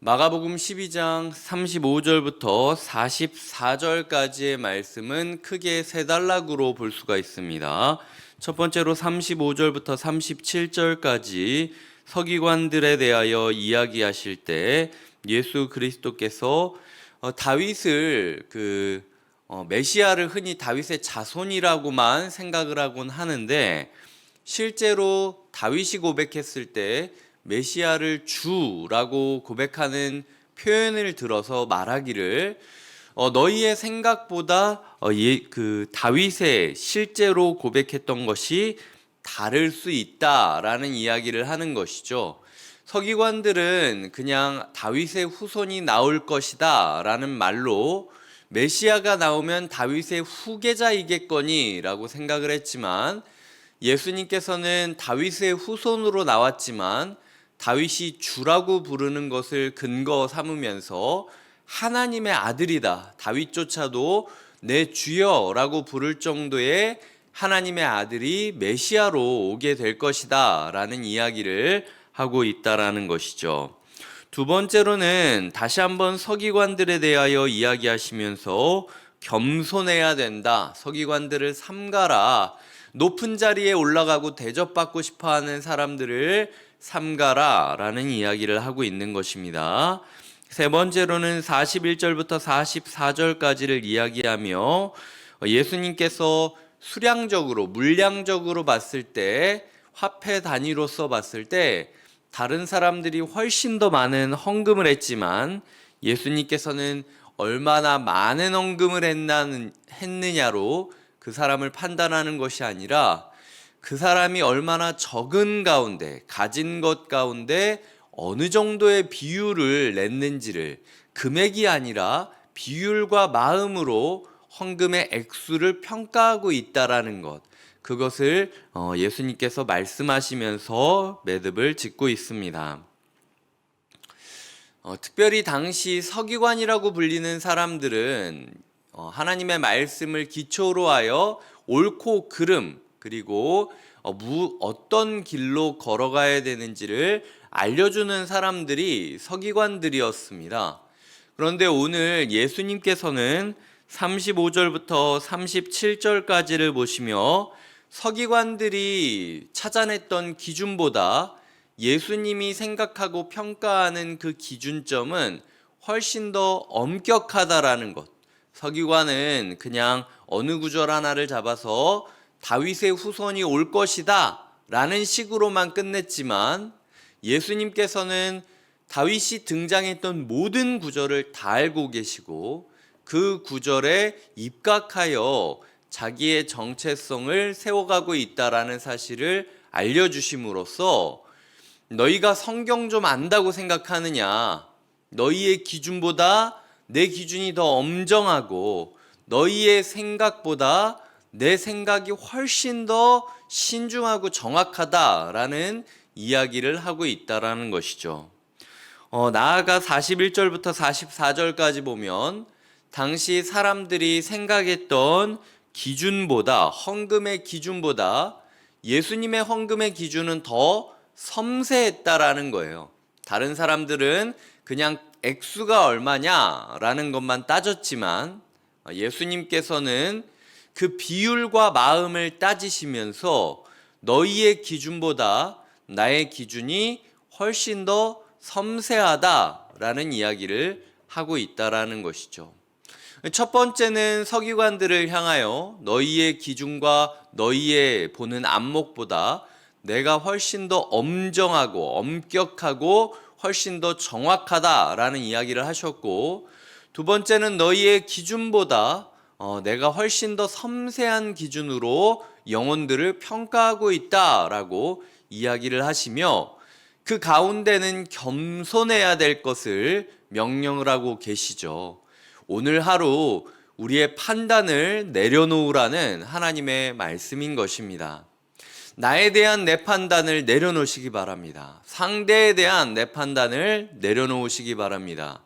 마가복음 12장 35절부터 44절까지의 말씀은 크게 세 단락으로 볼 수가 있습니다. 첫 번째로 35절부터 37절까지 서기관들에 대하여 이야기하실 때 예수 그리스도께서 다윗을 메시아를 흔히 다윗의 자손이라고만 생각을 하곤 하는데, 실제로 다윗이 고백했을 때 메시아를 주라고 고백하는 표현을 들어서 말하기를 너희의 생각보다 다윗의 실제로 고백했던 것이 다를 수 있다라는 이야기를 하는 것이죠. 서기관들은 그냥 다윗의 후손이 나올 것이다 라는 말로 메시아가 나오면 다윗의 후계자이겠거니 라고 생각을 했지만, 예수님께서는 다윗의 후손으로 나왔지만 다윗이 주라고 부르는 것을 근거 삼으면서 하나님의 아들이다, 다윗조차도 내 주여라고 부를 정도의 하나님의 아들이 메시아로 오게 될 것이다 라는 이야기를 하고 있다라는 것이죠. 두 번째로는 다시 한번 서기관들에 대하여 이야기하시면서 겸손해야 된다, 서기관들을 삼가라, 높은 자리에 올라가고 대접받고 싶어하는 사람들을 삼가라 라는 이야기를 하고 있는 것입니다. 세 번째로는 41절부터 44절까지를 이야기하며 예수님께서 수량적으로, 물량적으로 봤을 때, 화폐 단위로서 봤을 때 다른 사람들이 훨씬 더 많은 헌금을 했지만 예수님께서는 얼마나 많은 헌금을 했느냐로 그 사람을 판단하는 것이 아니라 그 사람이 얼마나 적은 가운데, 가진 것 가운데 어느 정도의 비율을 냈는지를, 금액이 아니라 비율과 마음으로 헌금의 액수를 평가하고 있다라는 것, 그것을 예수님께서 말씀하시면서 매듭을 짓고 있습니다. 특별히 당시 서기관이라고 불리는 사람들은 하나님의 말씀을 기초로 하여 옳고 그름, 그리고 어떤 길로 걸어가야 되는지를 알려주는 사람들이 서기관들이었습니다. 그런데 오늘 예수님께서는 35절부터 37절까지를 보시며 서기관들이 찾아냈던 기준보다 예수님이 생각하고 평가하는 그 기준점은 훨씬 더 엄격하다라는 것. 서기관은 그냥 어느 구절 하나를 잡아서 다윗의 후손이 올 것이다 라는 식으로만 끝냈지만, 예수님께서는 다윗이 등장했던 모든 구절을 다 알고 계시고 그 구절에 입각하여 자기의 정체성을 세워가고 있다라는 사실을 알려주심으로써, 너희가 성경 좀 안다고 생각하느냐, 너희의 기준보다 내 기준이 더 엄정하고 너희의 생각보다 내 생각이 훨씬 더 신중하고 정확하다라는 이야기를 하고 있다라는 것이죠. 나아가 41절부터 44절까지 보면 당시 사람들이 생각했던 기준보다, 헌금의 기준보다 예수님의 헌금의 기준은 더 섬세했다라는 거예요. 다른 사람들은 그냥 액수가 얼마냐라는 것만 따졌지만 예수님께서는 그 비율과 마음을 따지시면서 너희의 기준보다 나의 기준이 훨씬 더 섬세하다라는 이야기를 하고 있다라는 것이죠. 첫 번째는 서기관들을 향하여 너희의 기준과 너희의 보는 안목보다 내가 훨씬 더 엄정하고 엄격하고 훨씬 더 정확하다라는 이야기를 하셨고, 두 번째는 너희의 기준보다 내가 훨씬 더 섬세한 기준으로 영혼들을 평가하고 있다라고 이야기를 하시며, 그 가운데는 겸손해야 될 것을 명령을 하고 계시죠. 오늘 하루 우리의 판단을 내려놓으라는 하나님의 말씀인 것입니다. 나에 대한 내 판단을 내려놓으시기 바랍니다. 상대에 대한 내 판단을 내려놓으시기 바랍니다.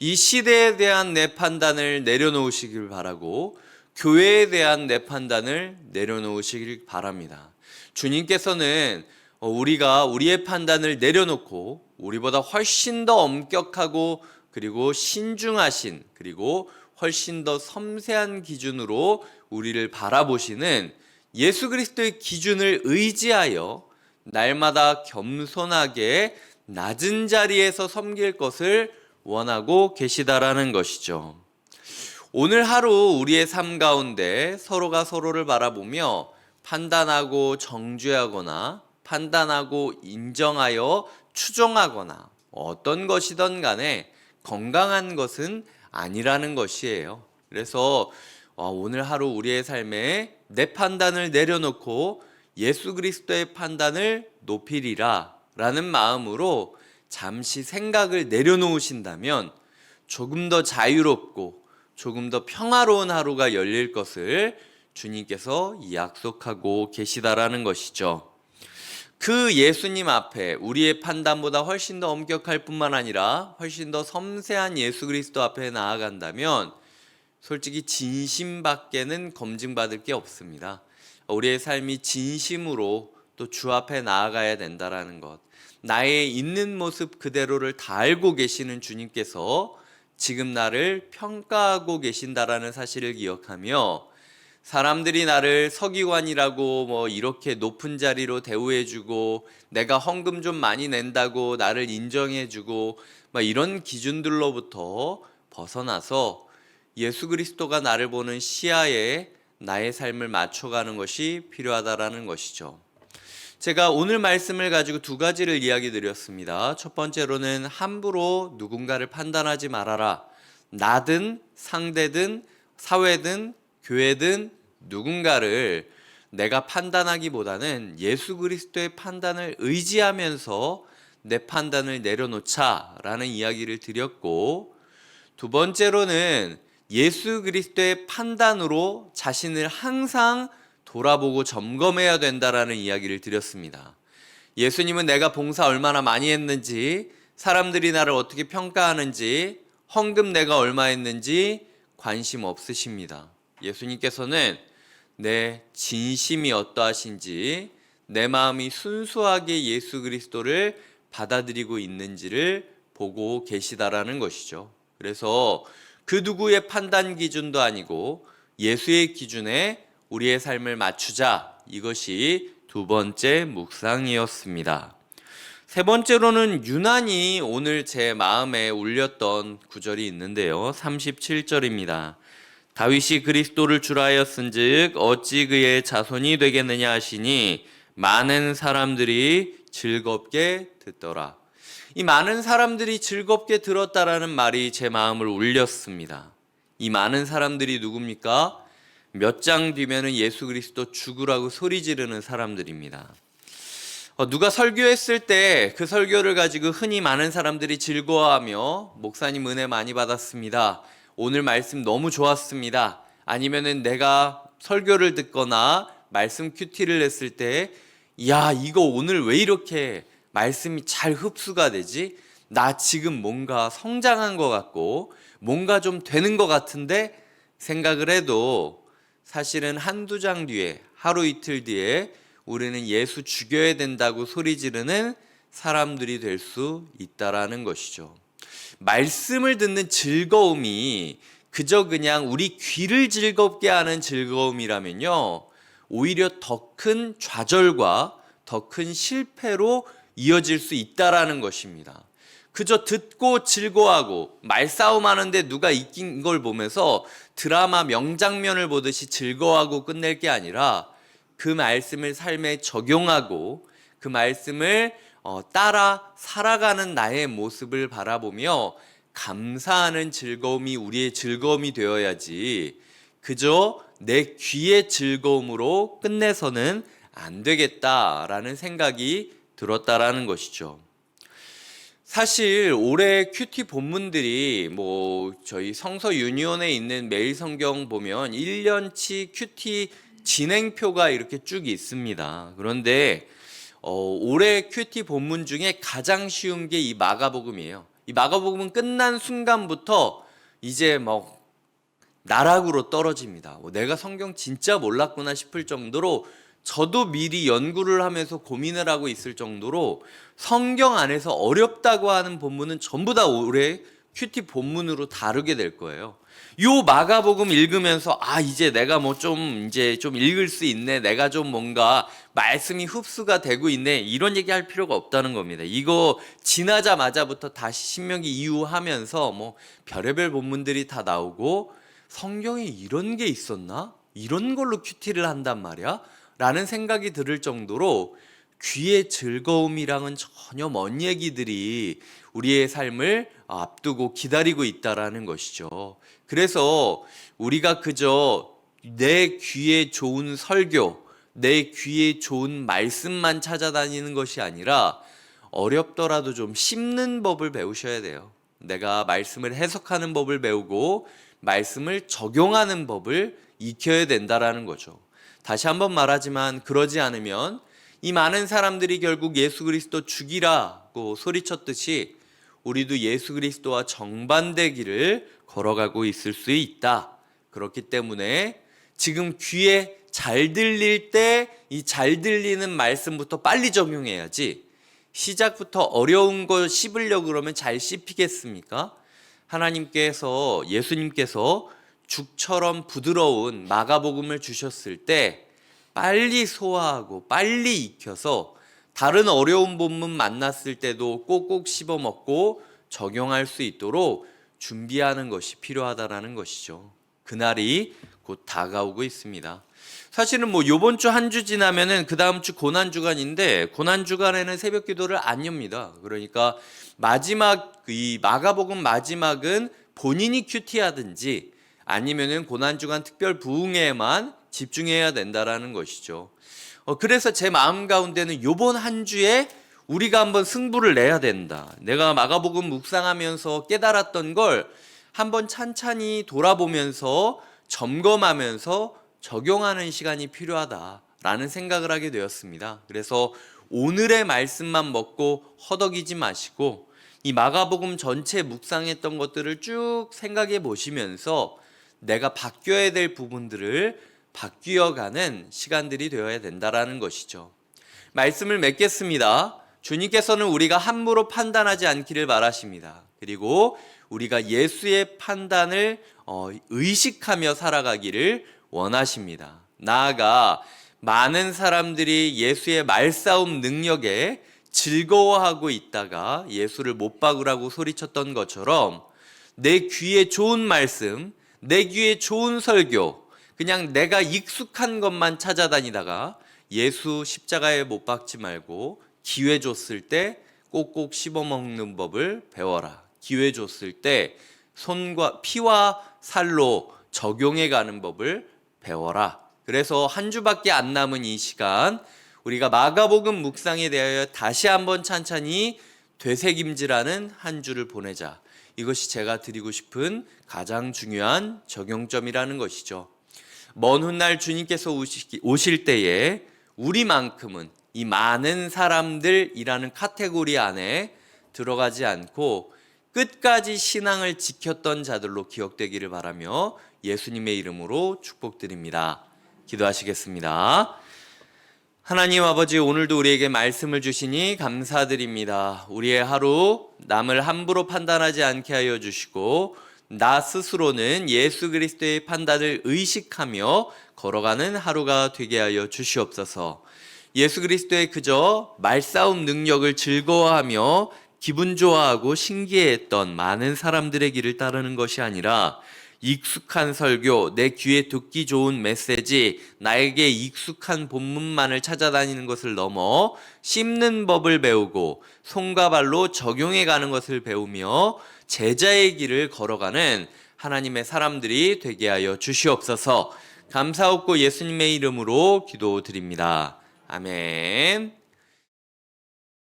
이 시대에 대한 내 판단을 내려놓으시길 바라고, 교회에 대한 내 판단을 내려놓으시길 바랍니다. 주님께서는 우리가 우리의 판단을 내려놓고 우리보다 훨씬 더 엄격하고 그리고 신중하신 그리고 훨씬 더 섬세한 기준으로 우리를 바라보시는 예수 그리스도의 기준을 의지하여 날마다 겸손하게 낮은 자리에서 섬길 것을 원하고 계시다라는 것이죠. 오늘 하루 우리의 삶 가운데 서로가 서로를 바라보며 판단하고 정죄하거나 판단하고 인정하여 추종하거나 어떤 것이든 간에 건강한 것은 아니라는 것이에요. 그래서 오늘 하루 우리의 삶에 내 판단을 내려놓고 예수 그리스도의 판단을 높이리라 라는 마음으로 잠시 생각을 내려놓으신다면 조금 더 자유롭고 조금 더 평화로운 하루가 열릴 것을 주님께서 약속하고 계시다라는 것이죠. 그 예수님 앞에 우리의 판단보다 훨씬 더 엄격할 뿐만 아니라 훨씬 더 섬세한 예수 그리스도 앞에 나아간다면 솔직히 진심밖에는 검증받을 게 없습니다. 우리의 삶이 진심으로 또 주 앞에 나아가야 된다라는 것, 나의 있는 모습 그대로를 다 알고 계시는 주님께서 지금 나를 평가하고 계신다라는 사실을 기억하며 사람들이 나를 서기관이라고 이렇게 높은 자리로 대우해주고 내가 헌금 좀 많이 낸다고 나를 인정해주고 이런 기준들로부터 벗어나서 예수 그리스도가 나를 보는 시야에 나의 삶을 맞춰가는 것이 필요하다라는 것이죠. 제가 오늘 말씀을 가지고 두 가지를 이야기 드렸습니다. 첫 번째로는 함부로 누군가를 판단하지 말아라. 나든 상대든 사회든 교회든 누군가를 내가 판단하기보다는 예수 그리스도의 판단을 의지하면서 내 판단을 내려놓자라는 이야기를 드렸고, 두 번째로는 예수 그리스도의 판단으로 자신을 항상 돌아보고 점검해야 된다라는 이야기를 드렸습니다. 예수님은 내가 봉사 얼마나 많이 했는지, 사람들이 나를 어떻게 평가하는지, 헌금 내가 얼마 했는지 관심 없으십니다. 예수님께서는 내 진심이 어떠하신지, 내 마음이 순수하게 예수 그리스도를 받아들이고 있는지를 보고 계시다라는 것이죠. 그래서 그 누구의 판단 기준도 아니고 예수의 기준에 우리의 삶을 맞추자, 이것이 두 번째 묵상이었습니다. 세 번째로는 유난히 오늘 제 마음에 울렸던 구절이 있는데요. 37절입니다. 다윗이 그리스도를 주라하였은즉 어찌 그의 자손이 되겠느냐 하시니 많은 사람들이 즐겁게 듣더라. 이 많은 사람들이 즐겁게 들었다라는 말이 제 마음을 울렸습니다. 이 많은 사람들이 누굽니까? 몇 장 뒤면은 예수 그리스도 죽으라고 소리 지르는 사람들입니다. 누가 설교했을 때 그 설교를 가지고 흔히 많은 사람들이 즐거워하며 목사님 은혜 많이 받았습니다, 오늘 말씀 너무 좋았습니다, 아니면은 내가 설교를 듣거나 말씀 큐티를 했을 때 야, 이거 오늘 왜 이렇게 말씀이 잘 흡수가 되지? 나 지금 뭔가 성장한 것 같고 뭔가 좀 되는 것 같은데 생각을 해도 사실은 한두 장 뒤에, 하루 이틀 뒤에 우리는 예수 죽여야 된다고 소리 지르는 사람들이 될 수 있다라는 것이죠. 말씀을 듣는 즐거움이 그저 그냥 우리 귀를 즐겁게 하는 즐거움이라면요, 오히려 더 큰 좌절과 더 큰 실패로 이어질 수 있다라는 것입니다. 그저 듣고 즐거워하고 말싸움 하는데 누가 이긴 걸 보면서 드라마 명장면을 보듯이 즐거워하고 끝낼 게 아니라 그 말씀을 삶에 적용하고 그 말씀을 따라 살아가는 나의 모습을 바라보며 감사하는 즐거움이 우리의 즐거움이 되어야지, 그저 내 귀의 즐거움으로 끝내서는 안 되겠다라는 생각이 들었다라는 것이죠. 사실 올해 큐티 본문들이 저희 성서 유니온에 있는 매일 성경 보면 1년치 큐티 진행표가 이렇게 쭉 있습니다. 그런데 올해 큐티 본문 중에 가장 쉬운 게 이 마가복음이에요. 이 마가복음은 끝난 순간부터 이제 나락으로 떨어집니다. 내가 성경 진짜 몰랐구나 싶을 정도로 저도 미리 연구를 하면서 고민을 하고 있을 정도로 성경 안에서 어렵다고 하는 본문은 전부 다 올해 큐티 본문으로 다루게 될 거예요. 요 마가복음 읽으면서 이제 내가 뭐 좀 읽을 수 있네. 내가 좀 뭔가 말씀이 흡수가 되고 있네. 이런 얘기 할 필요가 없다는 겁니다. 이거 지나자마자부터 다시 신명기 이후 하면서 뭐 별의별 본문들이 다 나오고 성경에 이런 게 있었나? 이런 걸로 큐티를 한단 말이야? 라는 생각이 들을 정도로 귀의 즐거움이랑은 전혀 먼 얘기들이 우리의 삶을 앞두고 기다리고 있다라는 것이죠. 그래서 우리가 그저 내 귀에 좋은 설교, 내 귀에 좋은 말씀만 찾아다니는 것이 아니라 어렵더라도 좀 씹는 법을 배우셔야 돼요. 내가 말씀을 해석하는 법을 배우고 말씀을 적용하는 법을 익혀야 된다라는 거죠. 다시 한번 말하지만 그러지 않으면 이 많은 사람들이 결국 예수 그리스도 죽이라고 소리쳤듯이 우리도 예수 그리스도와 정반대 길을 걸어가고 있을 수 있다. 그렇기 때문에 지금 귀에 잘 들릴 때 이 잘 들리는 말씀부터 빨리 적용해야지 시작부터 어려운 거 씹으려고 그러면 잘 씹히겠습니까? 하나님께서 예수님께서 죽처럼 부드러운 마가복음을 주셨을 때 빨리 소화하고 빨리 익혀서 다른 어려운 본문 만났을 때도 꼭꼭 씹어 먹고 적용할 수 있도록 준비하는 것이 필요하다라는 것이죠. 그날이 곧 다가오고 있습니다. 사실은 뭐 요번 주 한 주 지나면은 그 다음 주 고난 주간인데 고난 주간에는 새벽 기도를 안 엽니다. 그러니까 마지막 이 마가복음 마지막은 본인이 큐티하든지 아니면은 고난 주간 특별 부흥회에만 집중해야 된다라는 것이죠. 그래서 제 마음 가운데는 요번 한 주에 우리가 한번 승부를 내야 된다. 내가 마가복음 묵상하면서 깨달았던 걸 한번 찬찬히 돌아보면서 점검하면서 적용하는 시간이 필요하다라는 생각을 하게 되었습니다. 그래서 오늘의 말씀만 먹고 허덕이지 마시고 이 마가복음 전체 묵상했던 것들을 쭉 생각해 보시면서 내가 바뀌어야 될 부분들을 바뀌어가는 시간들이 되어야 된다라는 것이죠. 말씀을 맺겠습니다. 주님께서는 우리가 함부로 판단하지 않기를 바라십니다. 그리고 우리가 예수의 판단을 의식하며 살아가기를 원하십니다. 나아가 많은 사람들이 예수의 말싸움 능력에 즐거워하고 있다가 예수를 못 박으라고 소리쳤던 것처럼 내 귀에 좋은 말씀, 내 귀에 좋은 설교, 그냥 내가 익숙한 것만 찾아다니다가 예수 십자가에 못 박지 말고 기회 줬을 때 꼭꼭 씹어먹는 법을 배워라. 기회 줬을 때 손과 피와 살로 적용해가는 법을 배워라. 그래서 한 주밖에 안 남은 이 시간 우리가 마가복음 묵상에 대하여 다시 한번 찬찬히 되새김질하는 한 주를 보내자. 이것이 제가 드리고 싶은 가장 중요한 적용점이라는 것이죠. 먼 훗날 주님께서 오실 때에 우리만큼은 이 많은 사람들이라는 카테고리 안에 들어가지 않고 끝까지 신앙을 지켰던 자들로 기억되기를 바라며 예수님의 이름으로 축복드립니다. 기도하시겠습니다. 하나님 아버지, 오늘도 우리에게 말씀을 주시니 감사드립니다. 우리의 하루 남을 함부로 판단하지 않게 하여 주시고 나 스스로는 예수 그리스도의 판단을 의식하며 걸어가는 하루가 되게 하여 주시옵소서. 예수 그리스도의 그저 말싸움 능력을 즐거워하며 기분 좋아하고 신기해했던 많은 사람들의 길을 따르는 것이 아니라 익숙한 설교, 내 귀에 듣기 좋은 메시지, 나에게 익숙한 본문만을 찾아다니는 것을 넘어 씹는 법을 배우고 손과 발로 적용해 가는 것을 배우며 제자의 길을 걸어가는 하나님의 사람들이 되게 하여 주시옵소서. 감사하고 예수님의 이름으로 기도드립니다. 아멘.